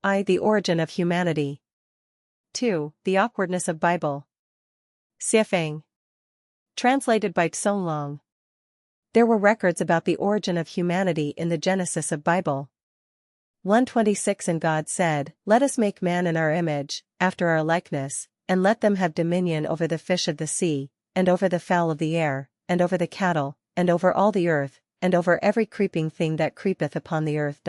The Origin of Humanity. 2. The Awkwardness of Bible. Siafeng. Translated by Tsong Long. There were records about the origin of humanity in the Genesis of Bible. 1:26 And God said, Let us make man in our image, after our likeness, and let them have dominion over the fish of the sea, and over the fowl of the air, and over the cattle, and over all the earth, and over every creeping thing that creepeth upon the earth.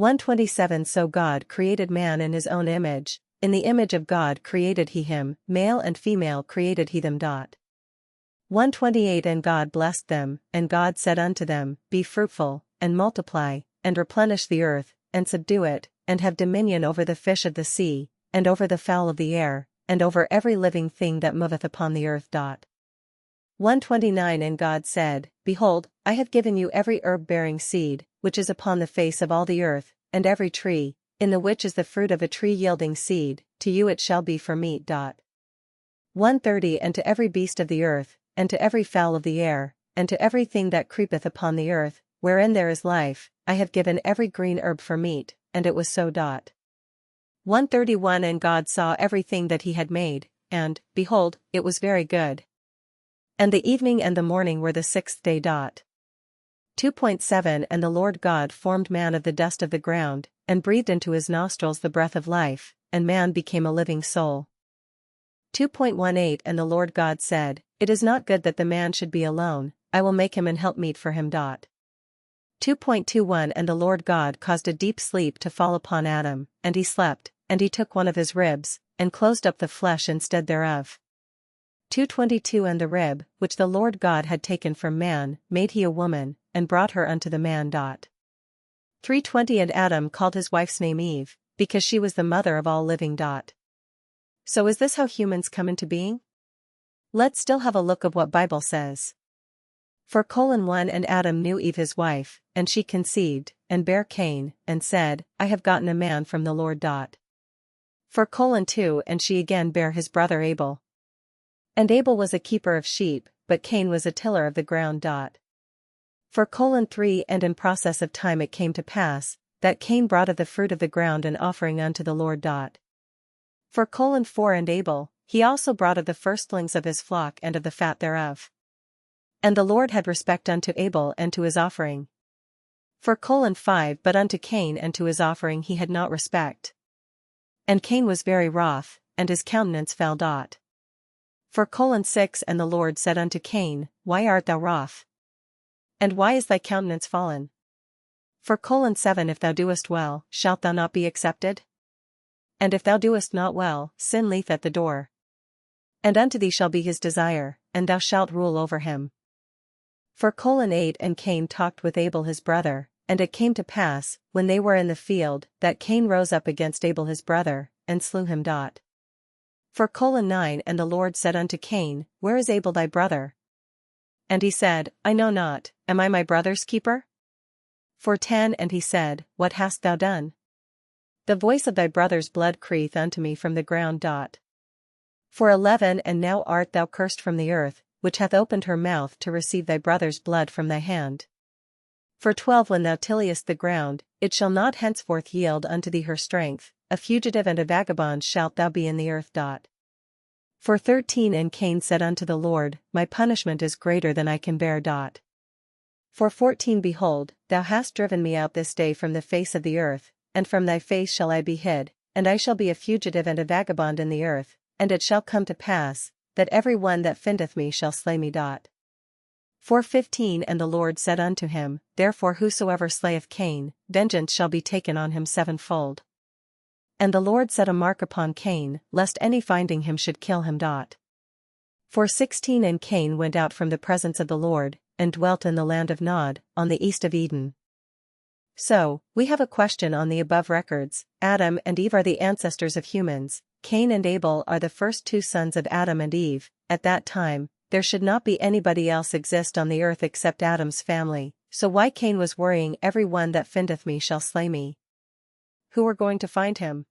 1:27 So God created man in his own image, in the image of God created he him, male and female created he them. 1:28 And God blessed them, and God said unto them, Be fruitful, and multiply, and replenish the earth, and subdue it, and have dominion over the fish of the sea, and over the fowl of the air, and over every living thing that moveth upon the earth. 1:29 And God said, Behold, I have given you every herb bearing seed, which is upon the face of all the earth, and every tree, in the which is the fruit of a tree yielding seed, to you it shall be for meat. 1:30 And to every beast of the earth, and to every fowl of the air, and to every thing that creepeth upon the earth, wherein there is life, I have given every green herb for meat, and it was so. 1:31 And God saw everything that he had made, and, behold, it was very good. And the evening and the morning were the sixth day. 2.7 And the Lord God formed man of the dust of the ground, and breathed into his nostrils the breath of life, and man became a living soul. 2.18 And the Lord God said, It is not good that the man should be alone, I will make him an helpmeet for him. 2.21 And the Lord God caused a deep sleep to fall upon Adam, and he slept, and he took one of his ribs, and closed up the flesh instead thereof. 2:22 And the rib, which the Lord God had taken from man, made he a woman, and brought her unto the man. 3:20 And Adam called his wife's name Eve, because she was the mother of all living. So is this how humans come into being? Let's still have a look of what Bible says. 4:1 And Adam knew Eve his wife, and she conceived, and bare Cain, and said, I have gotten a man from the Lord. 4:2 And she again bare his brother Abel. And Abel was a keeper of sheep, but Cain was a tiller of the ground. 4:3 And in process of time it came to pass, that Cain brought of the fruit of the ground an offering unto the Lord. 4:4 And Abel, he also brought of the firstlings of his flock and of the fat thereof. And the Lord had respect unto Abel and to his offering. 4:5 But unto Cain and to his offering he had not respect. And Cain was very wroth, and his countenance fell. 4:6 And the Lord said unto Cain, Why art thou wroth? And why is thy countenance fallen? 4:7 If thou doest well, shalt thou not be accepted? And if thou doest not well, sin lieth at the door. And unto thee shall be his desire, and thou shalt rule over him. 4:8 And Cain talked with Abel his brother, and it came to pass, when they were in the field, that Cain rose up against Abel his brother, and slew him. 4:9 And the Lord said unto Cain, Where is Abel thy brother? And he said, I know not, am I my brother's keeper? 4:10 And he said, What hast thou done? The voice of thy brother's blood crieth unto me from the ground. 4:11 And now art thou cursed from the earth, which hath opened her mouth to receive thy brother's blood from thy hand. 4:12 When thou tillest the ground, it shall not henceforth yield unto thee her strength, a fugitive and a vagabond shalt thou be in the earth. 4:13 And Cain said unto the Lord, My punishment is greater than I can bear. 4:14 Behold, thou hast driven me out this day from the face of the earth, and from thy face shall I be hid, and I shall be a fugitive and a vagabond in the earth, and it shall come to pass, that every one that findeth me shall slay me. 4:15 And the Lord said unto him, Therefore whosoever slayeth Cain, vengeance shall be taken on him sevenfold. And the Lord set a mark upon Cain, lest any finding him should kill him. 4:16 And Cain went out from the presence of the Lord, and dwelt in the land of Nod, on the east of Eden. So, we have a question on the above records. Adam and Eve are the ancestors of humans. Cain and Abel are the first two sons of Adam and Eve. At that time, there should not be anybody else exist on the earth except Adam's family, so why Cain was worrying every one that findeth me shall slay me? Who were going to find him?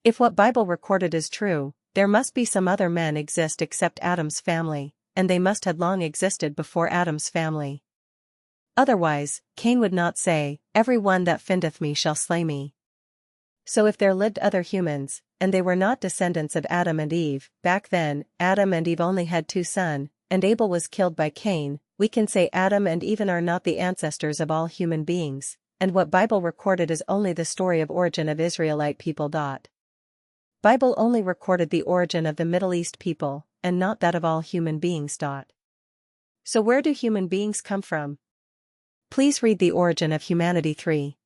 If what Bible recorded is true, there must be some other men exist except Adam's family, and they must had long existed before Adam's family. Otherwise, Cain would not say, Every one that findeth me shall slay me. So if there lived other humans, and they were not descendants of Adam and Eve, back then, Adam and Eve only had two sons, and Abel was killed by Cain, we can say Adam and Eve are not the ancestors of all human beings, and what Bible recorded is only the story of origin of Israelite people. Bible only recorded the origin of the Middle East people, and not that of all human beings. So where do human beings come from? Please read The Origin of Humanity 3.